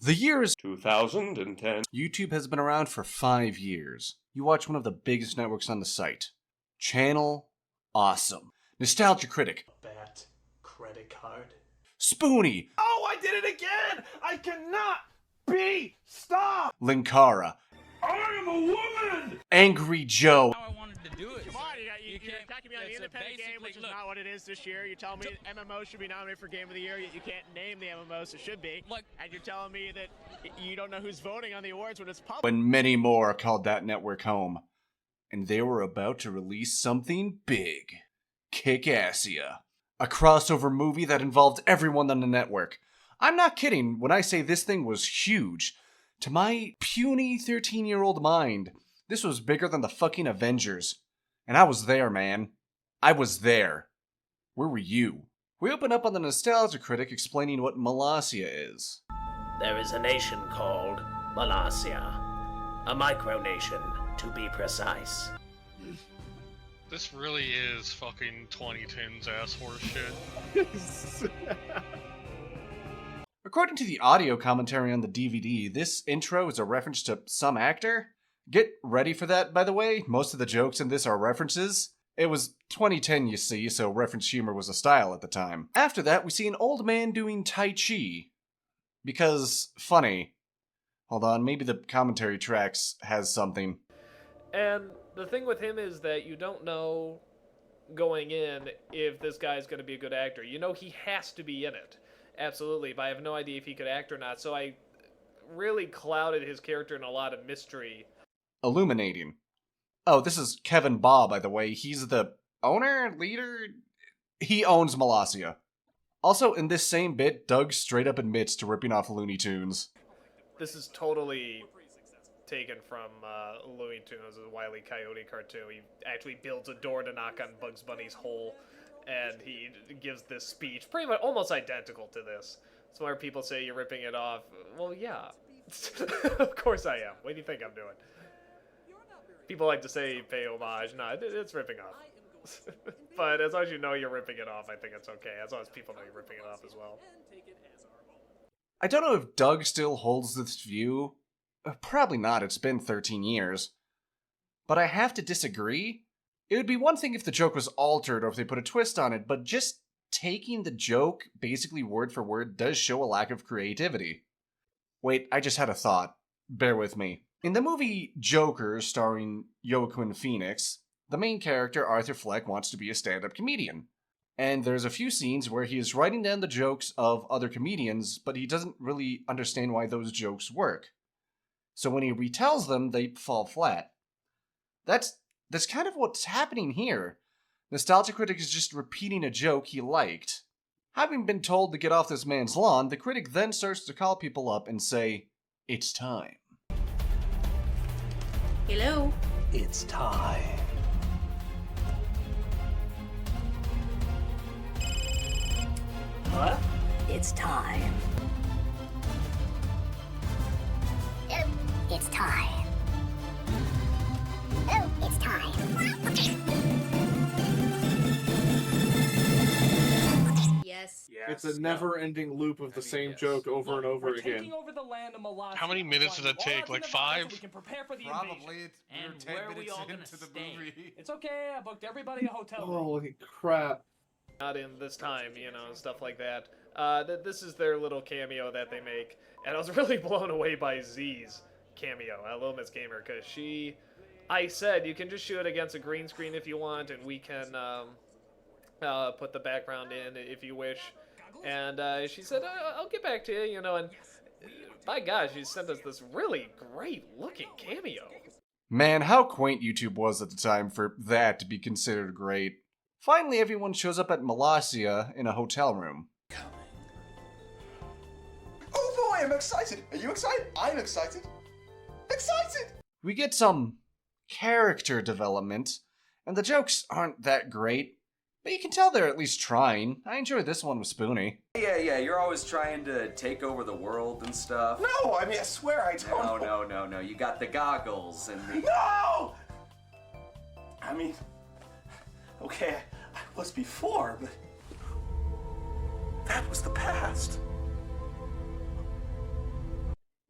The year is 2010. YouTube has been around for 5 years. You watch one of the biggest networks on the site. Channel, awesome. Nostalgia Critic, Bat credit card. Spoony, Oh, I did it again! I cannot be stopped! Linkara, I am a woman! Angry Joe, How I wanted to do it. Come on, you're can't- attacking me on the it's independent game, which is look, not what it is this year. You're telling me MMO should be nominated for Game of the Year, yet you can't name the MMOs it should be. Look. And you're telling me that you don't know who's voting on the awards when it's public. when many more called that network home. And they were about to release something big. Kickassia. A crossover movie that involved everyone on the network. I'm not kidding when I say this thing was huge. To my puny 13-year-old mind, this was bigger than the fucking Avengers. And I was there, man. I was there. Where were you? We open up on the Nostalgia Critic explaining what Molossia is. There is a nation called Molossia. A micronation, to be precise. This really is fucking 2010's ass horse shit. According to the audio commentary on the DVD, this intro is a reference to some actor. Get ready for that, by the way. Most of the jokes in this are references. It was 2010, you see, so reference humor was a style at the time. After that, we see an old man doing Tai Chi. Because, funny. Hold on, maybe the commentary tracks has something. And the thing with him is that you don't know going in if this guy's going to be a good actor. You know he has to be in it. Absolutely, but I have no idea if he could act or not, so I really clouded his character in a lot of mystery. Illuminating. Oh, this is Kevin Baugh, by the way. He's the owner? Leader? He owns Molossia. Also, in this same bit, Doug straight up admits to ripping off Looney Tunes. This is totally taken from Looney Tunes, a Wile E. Coyote cartoon. He actually builds a door to knock on Bugs Bunny's hole, and he gives this speech, pretty much almost identical to this. So where people say you're ripping it off, well, yeah. Of course I am. What do you think I'm doing? People like to say pay homage. No, it's ripping off. But as long as you know you're ripping it off, I think it's okay. As long as people know you're ripping it off as well. I don't know if Doug still holds this view. Probably not, it's been 13 years. But I have to disagree. It would be one thing if the joke was altered or if they put a twist on it, but just taking the joke basically word for word does show a lack of creativity. Wait, I just had a thought. Bear with me. In the movie Joker, starring Joaquin Phoenix, the main character, Arthur Fleck, wants to be a stand-up comedian. And there's a few scenes where he is writing down the jokes of other comedians, but he doesn't really understand why those jokes work. So when he retells them, they fall flat. That's kind of what's happening here. Nostalgia Critic is just repeating a joke he liked. Having been told to get off this man's lawn, the critic then starts to call people up and say, "It's time." Hello? It's time. What? It's time. Oh, it's time. Oh, it's time. Yes. It's a never-ending loop of the same joke over and over again. How many minutes did that take? Like 5? Probably. And where are we all gonna stay? It's okay, I booked everybody a hotel room. Holy crap. Not in this time, you know, stuff like that. This is their little cameo that they make, and I was really blown away by Z's cameo, Little Miss Gamer, because I said you can just shoot it against a green screen if you want, and we can put the background in if you wish. And she said, I'll get back to you, you know, and by gosh, she sent us this really great looking cameo. Man, how quaint YouTube was at the time for that to be considered great. Finally, everyone shows up at Molossia in a hotel room. Oh boy, I'm excited. Are you excited? I'm excited. Excited! We get some character development, and the jokes aren't that great, but you can tell they're at least trying. I enjoyed this one with Spoony. Yeah, you're always trying to take over the world and stuff. No, I mean, I swear I don't. No. You got the goggles and the... No! I mean, okay, I was before, but that was the past.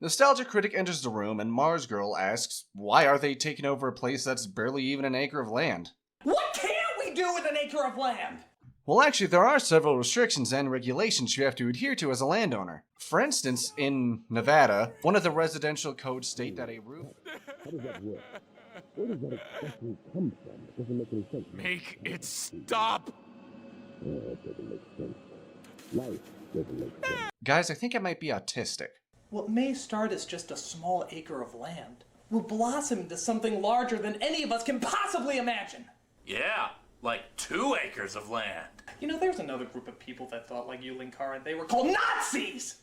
Nostalgia Critic enters the room and Mars Girl asks, why are they taking over a place that's barely even an acre of land? What can't we do with an acre of land? Well, actually, there are several restrictions and regulations you have to adhere to as a landowner. For instance, in Nevada, one of the residential codes state that a roof... How does that work? Where does that exactly come from? It doesn't make any sense. Make it stop! It doesn't make sense. Life doesn't make sense. Guys, I think I might be autistic. What may start as just a small acre of land will blossom into something larger than any of us can possibly imagine. Yeah, like 2 acres of land. You know, there's another group of people that thought like you, Linkara, and they were called Nazis!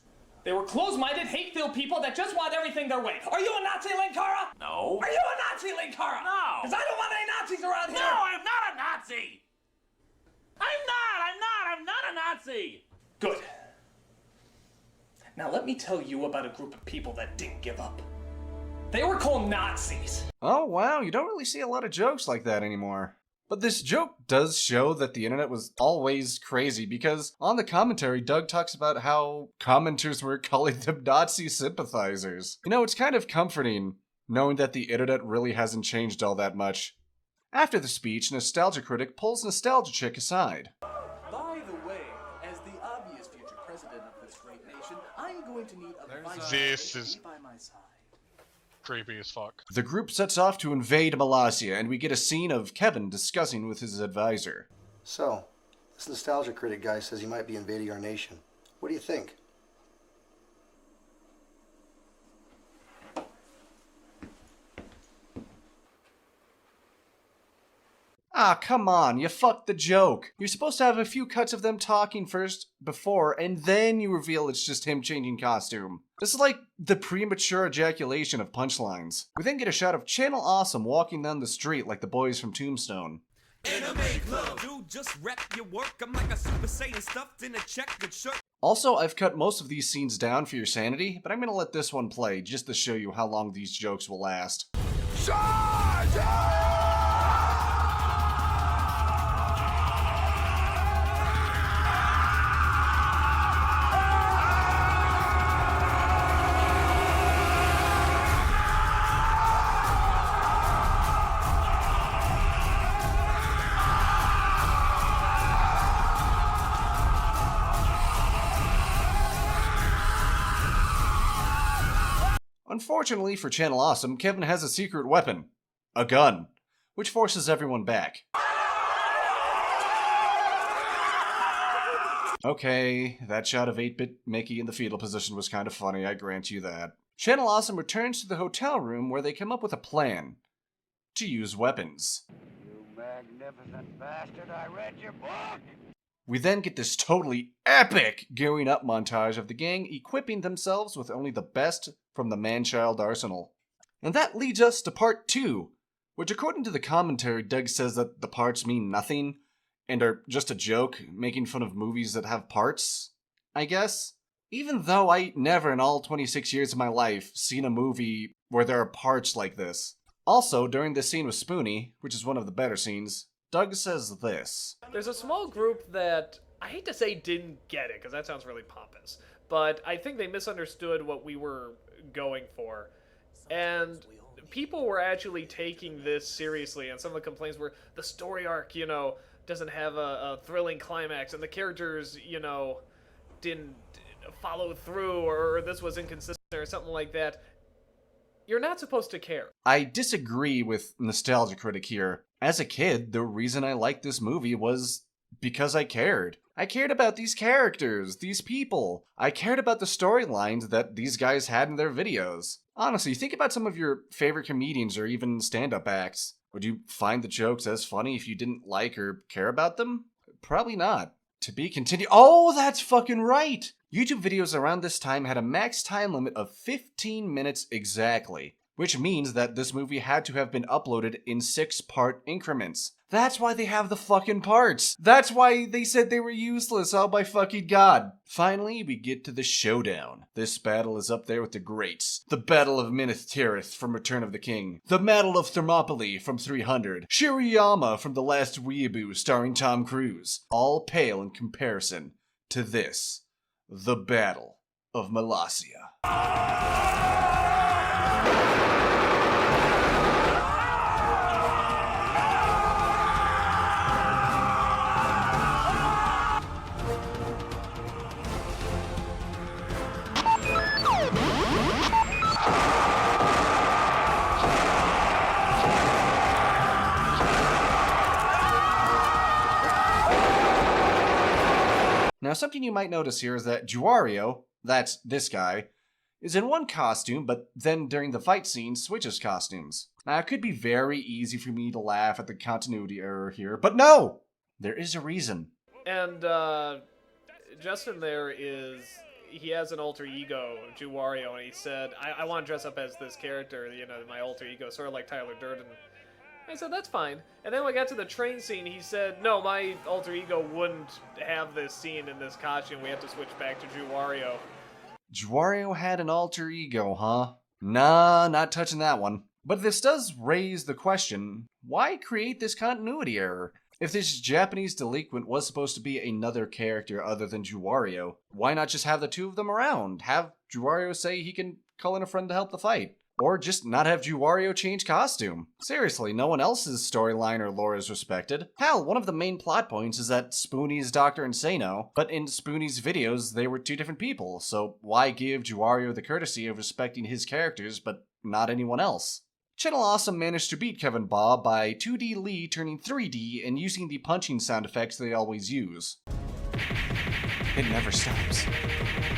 They were closed-minded, hate-filled people that just want everything their way. Are you a Nazi, Linkara? No. Are you a Nazi, Linkara? No. Because I don't want any Nazis around here! No, I'm not a Nazi! I'm not a Nazi! Good. Now let me tell you about a group of people that didn't give up. They were called Nazis. Oh wow, you don't really see a lot of jokes like that anymore. But this joke does show that the internet was always crazy, because on the commentary, Doug talks about how commenters were calling them Nazi sympathizers. You know, it's kind of comforting knowing that the internet really hasn't changed all that much. After the speech, Nostalgia Critic pulls Nostalgia Chick aside. By the way, as the obvious future president of this great nation, I'm going to need a vice This is by my side. creepy as fuck. The group sets off to invade Malasia, and we get a scene of Kevin discussing with his advisor. So, this Nostalgia Critic guy says he might be invading our nation. What do you think? Ah, come on, you fucked the joke. You're supposed to have a few cuts of them talking first, before, and then you reveal it's just him changing costume. This is like the premature ejaculation of punchlines. We then get a shot of Channel Awesome walking down the street like the boys from Tombstone. Dude, just rep your work. I'm like a Super Saiyan stuffed in a checkered shirt. Also, I've cut most of these scenes down for your sanity, but I'm gonna let this one play just to show you how long these jokes will last. Unfortunately for Channel Awesome, Kevin has a secret weapon. A gun. Which forces everyone back. Okay, that shot of 8-bit Mickey in the fetal position was kind of funny, I grant you that. Channel Awesome returns to the hotel room where they come up with a plan. To use weapons. You magnificent bastard, I read your book! We then get this totally epic gearing up montage of the gang equipping themselves with only the best from the man-child arsenal. And that leads us to part 2, which according to the commentary, Doug says that the parts mean nothing and are just a joke, making fun of movies that have parts, I guess. Even though I never in all 26 years of my life seen a movie where there are parts like this. Also, during this scene with Spoonie, which is one of the better scenes, Doug says this. There's a small group that, I hate to say didn't get it, because that sounds really pompous, but I think they misunderstood what we were going for. And people were actually taking this seriously, and some of the complaints were the story arc, you know, doesn't have a thrilling climax, and the characters, you know, didn't follow through, or this was inconsistent, or something like that. You're not supposed to care. I disagree with Nostalgia Critic here. As a kid, the reason I liked this movie was because I cared. I cared about these characters, these people. I cared about the storylines that these guys had in their videos. Honestly, think about some of your favorite comedians or even stand-up acts. Would you find the jokes as funny if you didn't like or care about them? Probably not. To be continued. Oh, that's fucking right! YouTube videos around this time had a max time limit of 15 minutes exactly, which means that this movie had to have been uploaded in 6-part increments. That's why they have the fucking parts. That's why they said they were useless, oh my fucking god. Finally, we get to the showdown. This battle is up there with the greats. The Battle of Minas Tirith from Return of the King. The Battle of Thermopylae from 300. Shiriyama from The Last Weeaboo starring Tom Cruise. All pale in comparison to this. The Battle of Malasia. something you might notice here is that Juario, that's this guy, is in one costume, but then during the fight scene switches costumes. Now, it could be very easy for me to laugh at the continuity error here, but no! There is a reason. And, Justin there he has an alter ego, Juario, and he said, I want to dress up as this character, my alter ego, sort of like Tyler Durden. I said, that's fine. And then when we got to the train scene, he said, no, my alter ego wouldn't have this scene in this costume. We have to switch back to Juario. Juario had an alter ego, huh? Nah, not touching that one. But this does raise the question, why create this continuity error? If this Japanese delinquent was supposed to be another character other than Juario, why not just have the two of them around? Have Juario say he can call in a friend to help the fight. Or just not have Juario change costume. Seriously, no one else's storyline or lore is respected. Hell, one of the main plot points is that Spoonie is Dr. Insano, but in Spoonie's videos they were two different people, so why give Juario the courtesy of respecting his characters but not anyone else? Channel Awesome managed to beat Kevin Baugh by 2D Lee turning 3D and using the punching sound effects they always use. It never stops.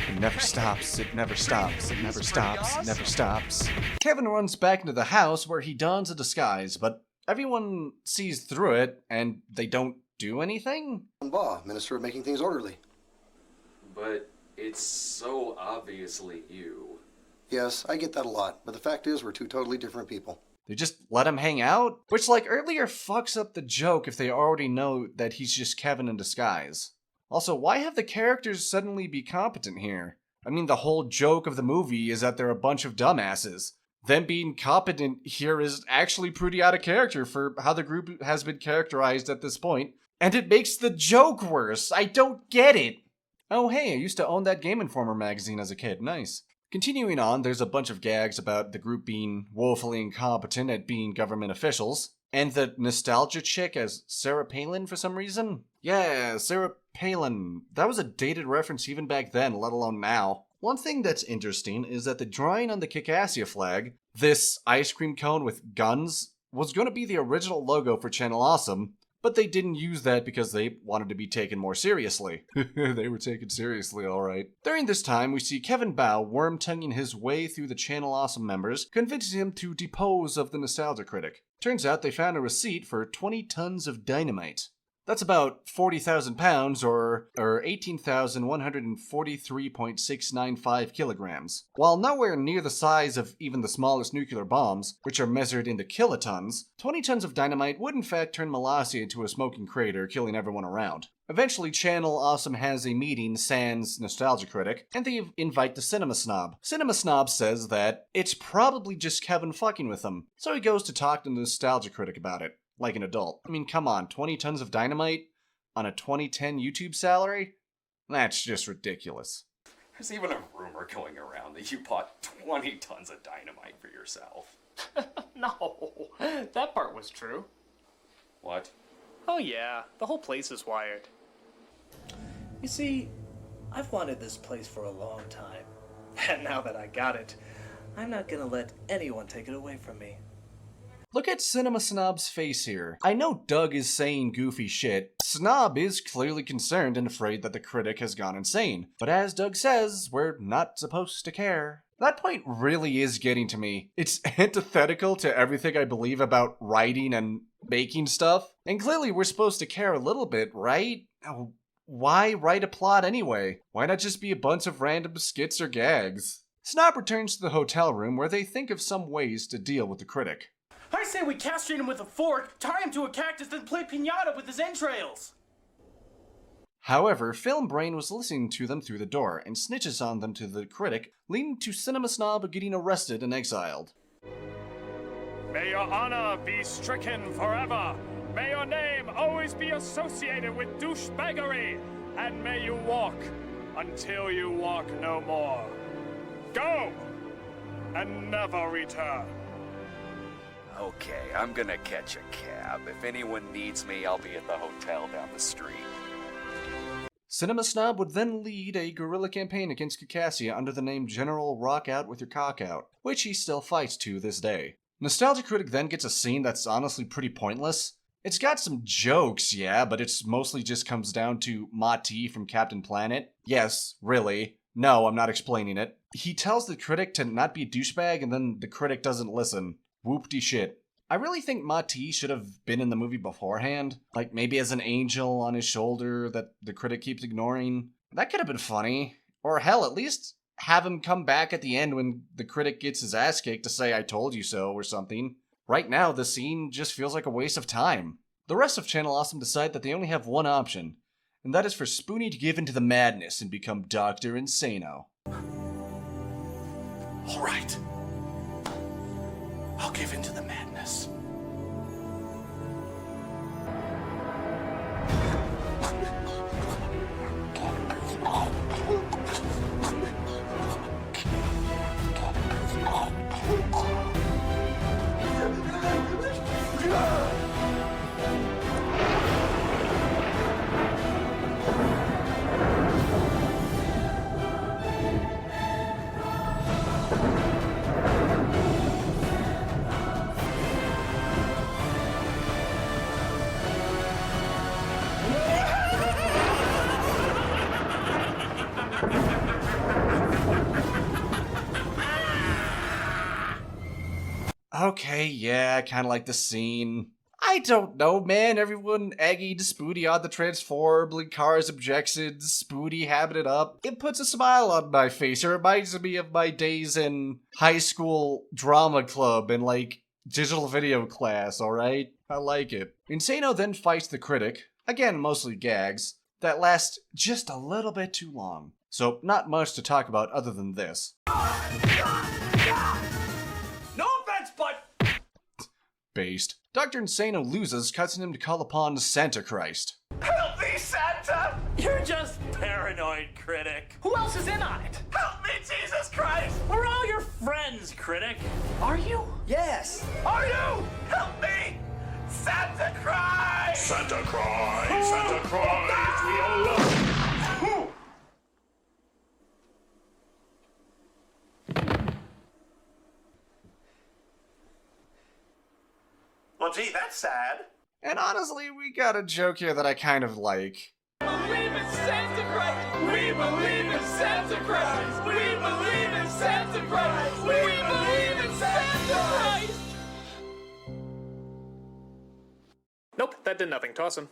It never stops. It never stops. It never stops. It never stops. Kevin runs back into the house where he dons a disguise, but everyone sees through it and they don't do anything? Baugh, Minister of Making Things Orderly. But it's so obviously you. Yes, I get that a lot, but the fact is we're two totally different people. They just let him hang out? Which, like, earlier fucks up the joke if they already know that he's just Kevin in disguise. Also, why have the characters suddenly be competent here? I mean, the whole joke of the movie is that they're a bunch of dumbasses. Them being competent here is actually pretty out of character for how the group has been characterized at this point, and it makes the joke worse. I don't get it. Oh hey, I used to own that Game Informer magazine as a kid. Nice. Continuing on, there's a bunch of gags about the group being woefully incompetent at being government officials, and the nostalgia chick as Sarah Palin for some reason. Yeah, Sarah Palin. That was a dated reference even back then, let alone now. One thing that's interesting is that the drawing on the Kickassia flag, this ice cream cone with guns, was going to be the original logo for Channel Awesome, but they didn't use that because they wanted to be taken more seriously. They were taken seriously, alright. During this time, we see Kevin Baugh worm-tonguing his way through the Channel Awesome members, convincing him to depose of the nostalgia critic. Turns out they found a receipt for 20 tons of dynamite. That's about 40,000 pounds, or 18,143.695 kilograms. While nowhere near the size of even the smallest nuclear bombs, which are measured in the kilotons, 20 tons of dynamite would in fact turn Molossia into a smoking crater, killing everyone around. Eventually, Channel Awesome has a meeting sans Nostalgia Critic, and they invite the Cinema Snob. Cinema Snob says that it's probably just Kevin fucking with them, so he goes to talk to the Nostalgia Critic about it. Like an adult. I mean, come on, 20 tons of dynamite on a 2010 YouTube salary? That's just ridiculous. There's even a rumor going around that you bought 20 tons of dynamite for yourself. No, that part was true. What? Oh yeah, the whole place is wired. You see, I've wanted this place for a long time. And now that I got it, I'm not gonna let anyone take it away from me. Look at Cinema Snob's face here. I know Doug is saying goofy shit. Snob is clearly concerned and afraid that the critic has gone insane. But as Doug says, we're not supposed to care. That point really is getting to me. It's antithetical to everything I believe about writing and making stuff. And clearly we're supposed to care a little bit, right? Why write a plot anyway? Why not just be a bunch of random skits or gags? Snob returns to the hotel room where they think of some ways to deal with the critic. I say we castrate him with a fork, tie him to a cactus, then play piñata with his entrails! However, Film Brain was listening to them through the door and snitches on them to the critic, leading to Cinema Snob getting arrested and exiled. May your honor be stricken forever. May your name always be associated with douchebaggery. And may you walk until you walk no more. Go! And never return. Okay, I'm gonna catch a cab. If anyone needs me, I'll be at the hotel down the street. Cinema Snob would then lead a guerrilla campaign against Kickassia under the name General Rock Out With Your Cock Out, which he still fights to this day. Nostalgia Critic then gets a scene that's honestly pretty pointless. It's got some jokes, yeah, but it's mostly just comes down to Ma-Ti from Captain Planet. Yes, really. No, I'm not explaining it. He tells the critic to not be a douchebag, and then the critic doesn't listen. Whoop-de shit. I really think Ma-Ti should have been in the movie beforehand. Like, maybe as an angel on his shoulder that the critic keeps ignoring. That could have been funny. Or hell, at least have him come back at the end when the critic gets his ass kicked to say, "I told you so," or something. Right now, the scene just feels like a waste of time. The rest of Channel Awesome decide that they only have one option, and that is for Spoonie to give into the madness and become Dr. Insano. All right. I'll give in to the madness. Okay, yeah, I kinda like the scene. I don't know, man. Everyone egging Spoonie on the transform, Linkar's objections, Spoonie having it up. It puts a smile on my face. It reminds me of my days in high school drama club and, like, digital video class, alright? I like it. Insano then fights the critic, again, mostly gags, that last just a little bit too long. So, not much to talk about other than this. No offense, but... Based. Dr. Insano loses, cutsing him to call upon Santa Christ. Help me, Santa! You're just paranoid, critic. Who else is in on it? Help me, Jesus Christ! We're all your friends, critic. Are you? Yes. Are you? Help me! Santa Christ! Santa Christ! Santa Christ! We all love you! Well, gee, that's sad. And honestly, we got a joke here that I kind of like. Believe in Santa Christ! We believe in Santa Christ! We believe in Santa Christ! We believe in Santa Christ! Nope, that did nothing. Toss him.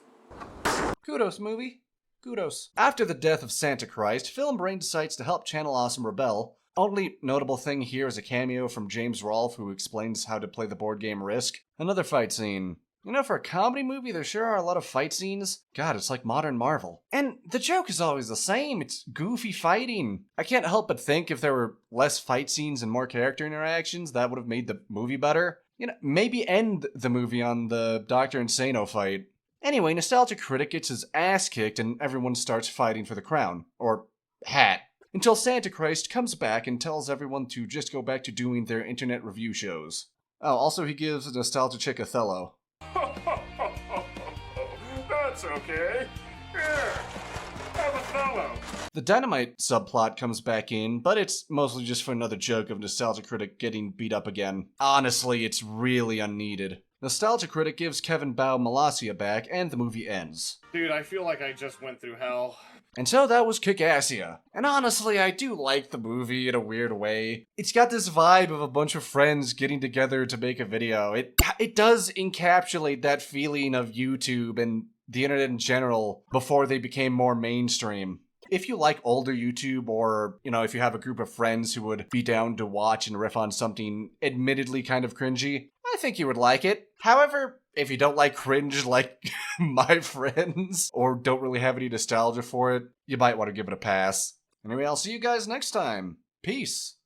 Kudos, movie. Kudos. After the death of Santa Christ, Film Brain decides to help Channel Awesome rebel. Only notable thing here is a cameo from James Rolfe, who explains how to play the board game Risk. Another fight scene. You know, for a comedy movie, there sure are a lot of fight scenes. God, it's like modern Marvel. And the joke is always the same. It's goofy fighting. I can't help but think if there were less fight scenes and more character interactions, that would have made the movie better. You know, maybe end the movie on the Dr. Insano fight. Anyway, Nostalgia Critic gets his ass kicked and everyone starts fighting for the crown. Or hat. Until Santa Christ comes back and tells everyone to just go back to doing their internet review shows. Oh, also he gives Nostalgia Chick Othello. That's okay. Here, have Othello. The Dynamite subplot comes back in, but it's mostly just for another joke of Nostalgia Critic getting beat up again. Honestly, it's really unneeded. Nostalgia Critic gives Kevin Bao Molossia back, and the movie ends. Dude, I feel like I just went through hell. And so that was Kickassia. And honestly, I do like the movie in a weird way. It's got this vibe of a bunch of friends getting together to make a video. It does encapsulate that feeling of YouTube and the internet in general before they became more mainstream. If you like older YouTube, or, you know, if you have a group of friends who would be down to watch and riff on something admittedly kind of cringy, I think you would like it. However, if you don't like cringe like my friends, or don't really have any nostalgia for it, you might want to give it a pass. Anyway, I'll see you guys next time. Peace.